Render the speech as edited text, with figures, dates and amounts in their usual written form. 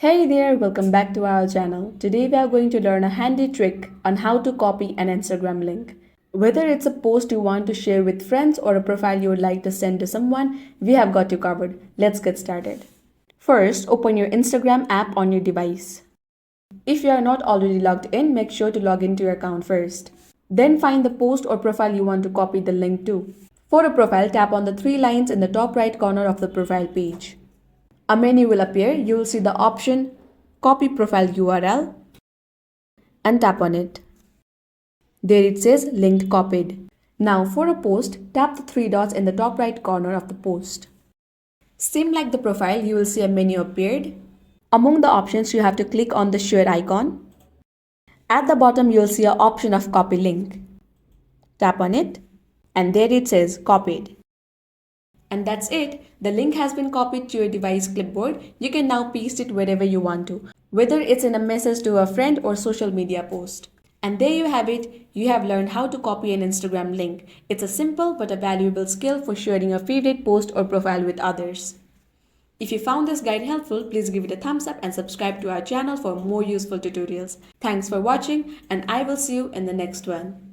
Hey there, welcome back to our channel. Today we are going to learn a handy trick on how to copy an Instagram link. Whether it's a post you want to share with friends or a profile you would like to send to someone, we have got you covered. Let's get started. First, open your Instagram app on your device. If you are not already logged in, make sure to log into your account first. Then find the post or profile you want to copy the link to. For a profile, tap on the three lines in the top right corner of the profile page. A menu will appear. You will see the option Copy Profile URL and tap on it. There it says Linked Copied. Now for a post, tap the three dots in the top right corner of the post. Same like the profile, you will see a menu appeared. Among the options, you have to click on the share icon. At the bottom, you will see an option of Copy Link. Tap on it and there it says Copied. And that's it. The link has been copied to your device clipboard. You can now paste it wherever you want to, whether it's in a message to a friend or social media post. And there you have it. You have learned how to copy an Instagram link. It's a simple but a valuable skill for sharing your favorite post or profile with others. If you found this guide helpful, please give it a thumbs up and subscribe to our channel for more useful tutorials. Thanks for watching and I will see you in the next one.